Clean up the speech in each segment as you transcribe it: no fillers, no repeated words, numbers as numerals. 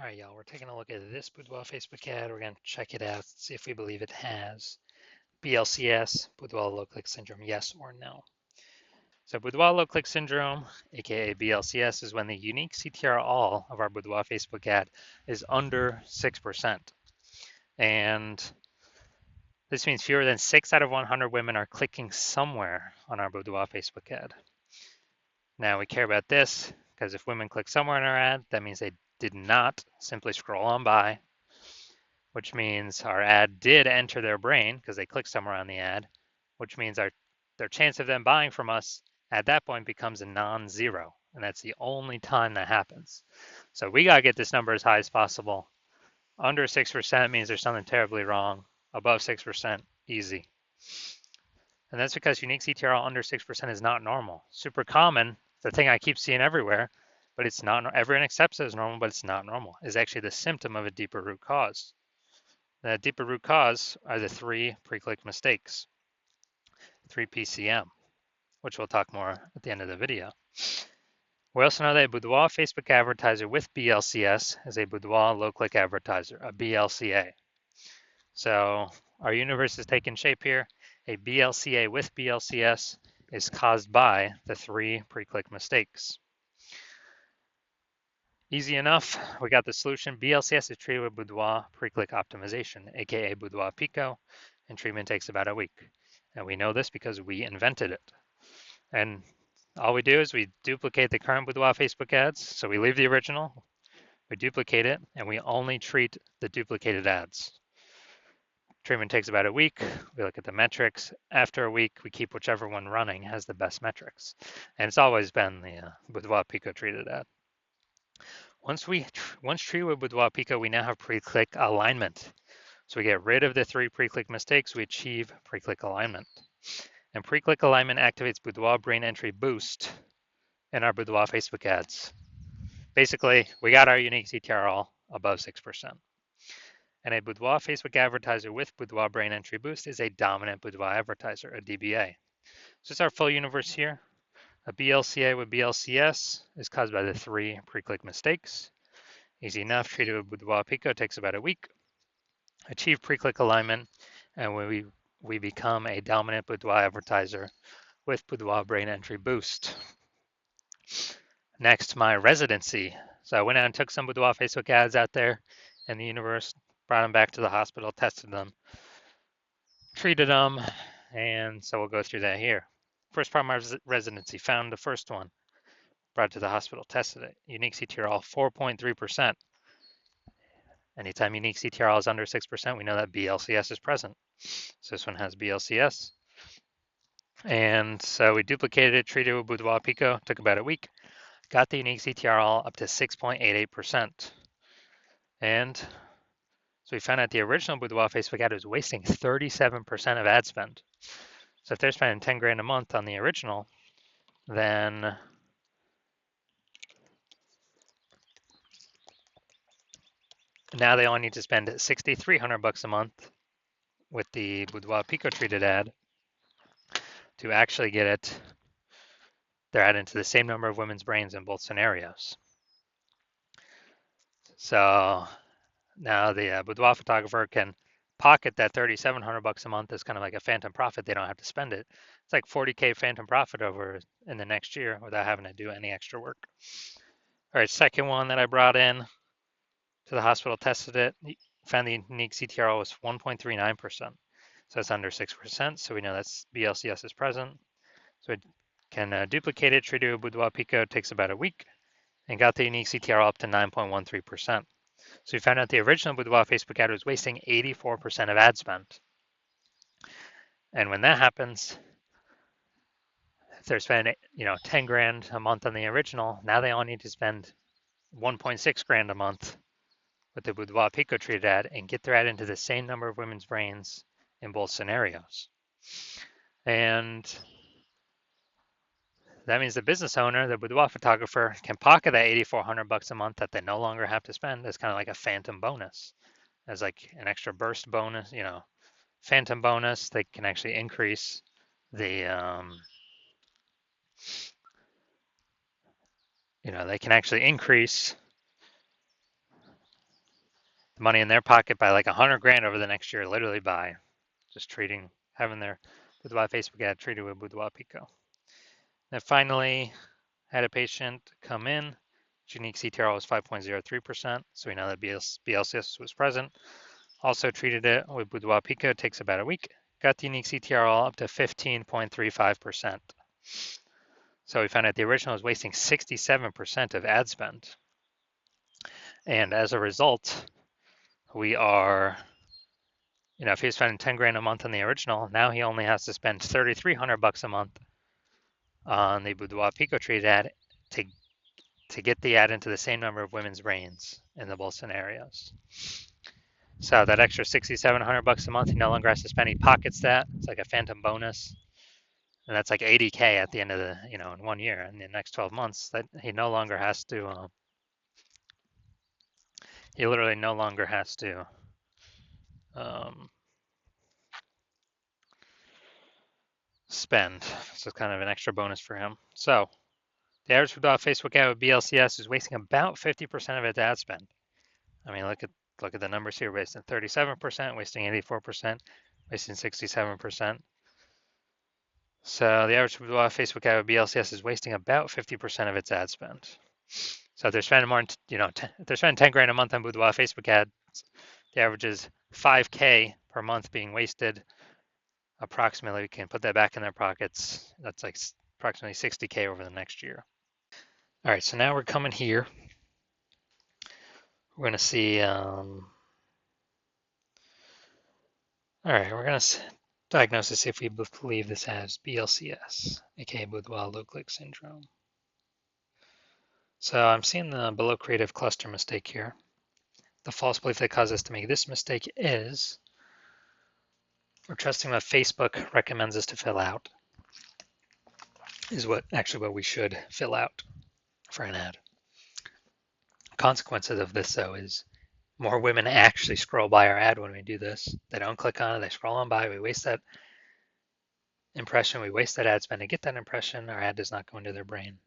All right, y'all, we're taking a look at this Boudoir Facebook ad. We're going to check it out, see if we believe it has BLCS, Boudoir low click syndrome, yes or no. So Boudoir low click syndrome, aka BLCS, is when the unique CTR all of our Boudoir Facebook ad is under 6%. And this means fewer than 6 out of 100 women are clicking somewhere on our Boudoir Facebook ad. Now we care about this because if women click somewhere in our ad, that means they did not simply scroll on by, which means our ad did enter their brain because they clicked somewhere on the ad, which means their chance of them buying from us at that point becomes a non-zero. And that's the only time that happens. So we got to get this number as high as possible. Under 6% means there's something terribly wrong. Above 6%, easy. And that's because unique CTRL under 6% is not normal. Super common, the thing I keep seeing everywhere, but it's not, everyone accepts it as normal, but it's not normal. It's actually the symptom of a deeper root cause. The deeper root cause are the 3 pre-click mistakes, 3 PCM, which we'll talk more at the end of the video. We also know that a Boudoir Facebook advertiser with BLCS is a Boudoir low-click advertiser, a BLCA. So our universe is taking shape here. A BLCA with BLCS is caused by the 3 pre-click mistakes. Easy enough, we got the solution. BLCS is treated with Boudoir pre-click optimization, aka Boudoir Pico, and treatment takes about a week. And we know this because we invented it. And all we do is we duplicate the current Boudoir Facebook ads. So we leave the original, we duplicate it, and we only treat the duplicated ads. Treatment takes about a week. We look at the metrics. After a week, we keep whichever one running has the best metrics. And it's always been the Boudoir Pico treated ad. Once treated with Boudoir Pico, we now have pre-click alignment. So we get rid of the 3 pre-click mistakes, we achieve pre-click alignment. And pre-click alignment activates Boudoir brain entry boost in our Boudoir Facebook ads. Basically, we got our unique CTR all above 6%. And a Boudoir Facebook advertiser with Boudoir brain entry boost is a dominant Boudoir advertiser, a DBA. So it's our full universe here. A BLCA with BLCS is caused by the 3 pre-click mistakes. Easy enough, treated with Boudoir Pico takes about a week. Achieve pre-click alignment, and we become a dominant Boudoir advertiser with Boudoir brain entry boost. Next, my residency. So I went out and took some Boudoir Facebook ads out there in the universe, brought them back to the hospital, tested them, treated them, and so we'll go through that here. First part of my residency, found the first one, brought it to the hospital, tested it. Unique CTRL 4.3%. Anytime unique CTRL is under 6%, we know that BLCS is present. So this one has BLCS. And so we duplicated it, treated it with Boudoir Pico, took about a week, got the unique CTRL up to 6.88%. And so we found out the original Boudoir Facebook ad was wasting 37% of ad spend. So if they're spending 10 grand a month on the original, then now they only need to spend $6,300 a month with the Boudoir Pico treated ad to actually get their ad into the same number of women's brains in both scenarios. So now the Boudoir photographer can pocket that $3,700 a month as kind of like a phantom profit. They don't have to spend it. It's like 40K phantom profit over in the next year without having to do any extra work. All right, second one that I brought in to the hospital, tested it, found the unique CTRL was 1.39%. So it's under 6%. So we know that's BLCS is present. So it can duplicate it, treat it with Boudoir Pico, takes about a week, and got the unique CTRL up to 9.13%. So we found out the original Boudoir Facebook ad was wasting 84% of ad spend. And when that happens, if they're spending 10 grand a month on the original, now they all need to spend 1.6 grand a month with the Boudoir Pico treated ad and get their ad into the same number of women's brains in both scenarios. And that means the business owner, the Boudoir photographer, can pocket that $8,400 a month that they no longer have to spend as kind of like a phantom bonus, as like an extra burst bonus, phantom bonus. They can actually increase the, they can actually increase money in their pocket by like 100 grand over the next year, literally by just having their Boudoir Facebook ad treated with Boudoir Pico. Then finally, had a patient come in. Unique CTRL was 5.03%, so we know that BLCS was present. Also treated it with Boudoir Pico. It takes about a week. Got the unique CTRL up to 15.35%. So we found out the original was wasting 67% of ad spend. And as a result, we are, if he was spending 10 grand a month on the original, now he only has to spend 3,300 bucks a month on the Boudoir Pico treated ad to get the ad into the same number of women's brains in the both scenarios. So that extra 6,700 bucks a month, he no longer has to spend. He pockets that. It's like a phantom bonus, and that's like 80K at the end of the, in 1 year. In the next 12 months, that he no longer has to. He literally no longer has to. Spend. So it's kind of an extra bonus for him. So the average Facebook ad with BLCS is wasting about 50% of its ad spend. I mean, look at the numbers here: wasting 37%, wasting 84%, wasting 67%. So the average Facebook ad with BLCS is wasting about 50% of its ad spend. So if they're spending more, if they're spending 10 grand a month on Boudoir Facebook ads, the average is 5K per month being wasted. Approximately, we can put that back in their pockets. That's like approximately 60K over the next year. All right, so now we're coming here. We're going to see, all right, we're going to diagnose this if we believe this has BLCS, aka Boudoir low click syndrome. So I'm seeing the below creative cluster mistake here. The false belief that causes us to make this mistake is we're trusting what Facebook recommends us to fill out is what we should fill out for an ad. Consequences of this, though, is more women actually scroll by our ad when we do this. They don't click on it, they scroll on by, we waste that impression, we waste that ad spend to get that impression, our ad does not go into their brain.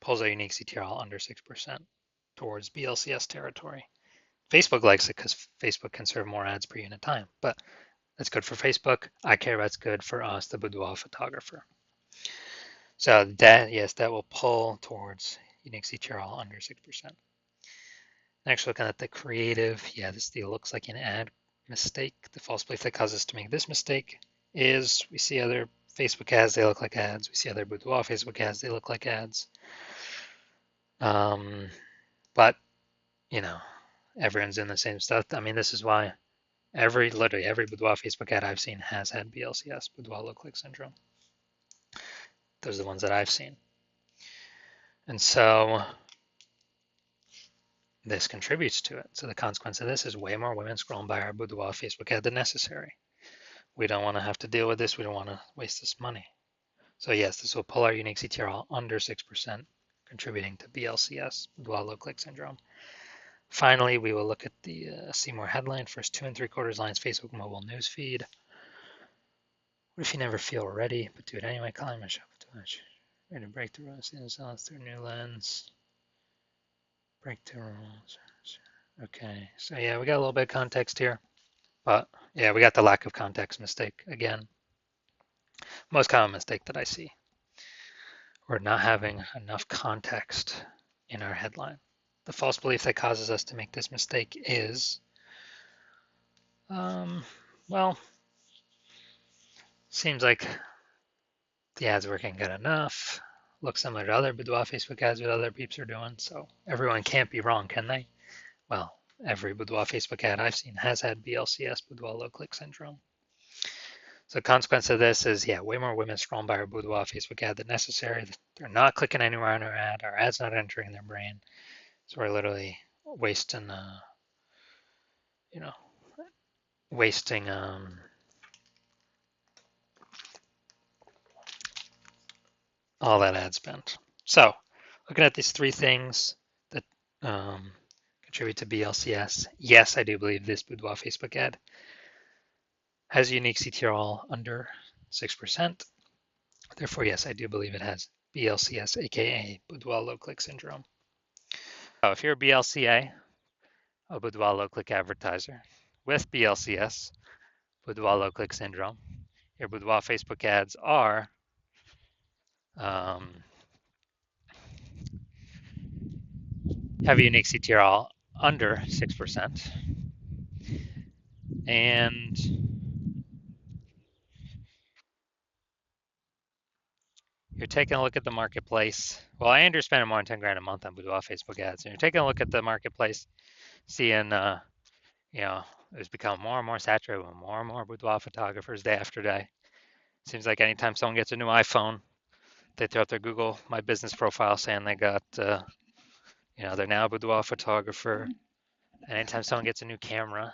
Pulls our unique CTRL under 6% towards BLCS territory. Facebook likes it because Facebook can serve more ads per unit time, but that's good for Facebook. I care about it's good for us, the boudoir photographer. So that, yes, that will pull towards unique CTRL under 6%. Next, looking at the creative, yeah, this still looks like an ad mistake. The false belief that causes us to make this mistake is we see other Facebook ads, they look like ads. We see other boudoir Facebook ads, they look like ads. But, everyone's in the same stuff. I mean, this is why literally every boudoir Facebook ad I've seen has had BLCS, boudoir low click syndrome. Those are the ones that I've seen. And so this contributes to it. So the consequence of this is way more women scrolling by our boudoir Facebook ad than necessary. We don't want to have to deal with this. We don't want to waste this money. So yes, this will pull our unique CTRL under 6%, contributing to BLCS, boudoir low click syndrome. Finally, we will look at the see more headline, first 2 3/4 lines, Facebook mobile news feed. What if you never feel ready, but do it anyway? Calling my shop too much. Ready to break the rules, through new lens. Break the rules. Okay, so yeah, we got a little bit of context here, but yeah, we got the lack of context mistake again. Most common mistake that I see. We're not having enough context in our headline. The false belief that causes us to make this mistake is, well, seems like the ad's working good enough. Looks similar to other boudoir Facebook ads what other peeps are doing, so everyone can't be wrong, can they? Well, every boudoir Facebook ad I've seen has had BLCS, boudoir low click syndrome. So the consequence of this is, yeah, way more women scrolling by our boudoir Facebook ad than necessary. They're not clicking anywhere on our ad. Our ad's not entering their brain. So we're literally wasting, wasting all that ad spend. So looking at these 3 things that contribute to BLCS, yes, I do believe this boudoir Facebook ad has a unique CTRL under 6%. Therefore, yes, I do believe it has BLCS, aka boudoir low click syndrome. So if you're a BLCA, a boudoir low-click advertiser with BLCS, boudoir low-click syndrome, your boudoir Facebook ads are um, have a unique CTR under 6%, and you're taking a look at the marketplace. Well, I under spending more than 10 grand a month on boudoir Facebook ads, and you're taking a look at the marketplace, seeing, it's become more and more saturated with more and more boudoir photographers day after day. Seems like anytime someone gets a new iPhone, they throw up their Google My Business profile saying they got, they're now a boudoir photographer. And anytime someone gets a new camera,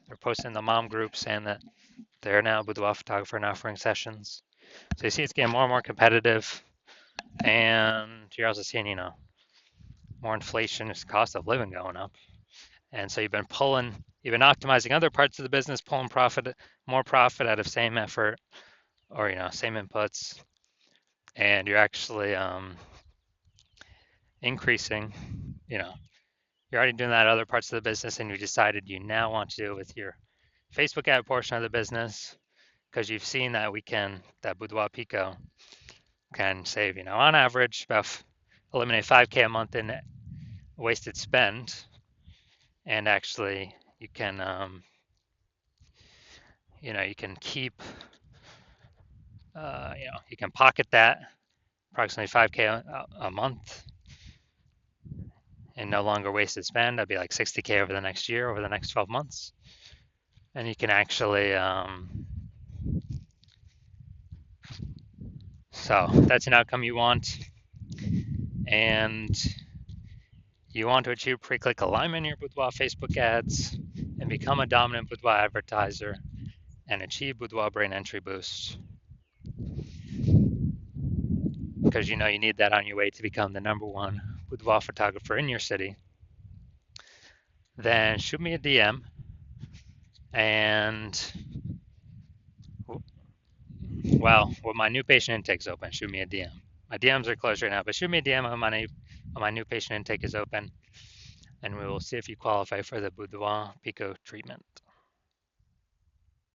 they're posting in the mom group saying that they're now a boudoir photographer and offering sessions. So you see it's getting more and more competitive. And you're also seeing, more inflation, just cost of living going up. And so you've been optimizing other parts of the business, pulling more profit out of same effort or, same inputs. And you're actually increasing, you're already doing that in other parts of the business and you decided you now want to do it with your Facebook ad portion of the business because you've seen that that Boudoir Pico can save, on average, about eliminate 5K a month in wasted spend. And actually, you can, you can keep, you can pocket that approximately 5K a month and no longer wasted spend. That'd be like 60K over the next year, over the next 12 months. And you can actually, so that's an outcome you want. And you want to achieve pre-click alignment in your Boudoir Facebook ads and become a dominant Boudoir advertiser and achieve Boudoir brain entry boost. Because you need that on your way to become the #1 boudoir photographer in your city. Then shoot me a DM and when my new patient intake's open, shoot me a DM. My DMs are closed right now, but shoot me a DM when my new patient intake is open, and we will see if you qualify for the Boudoir Pico treatment.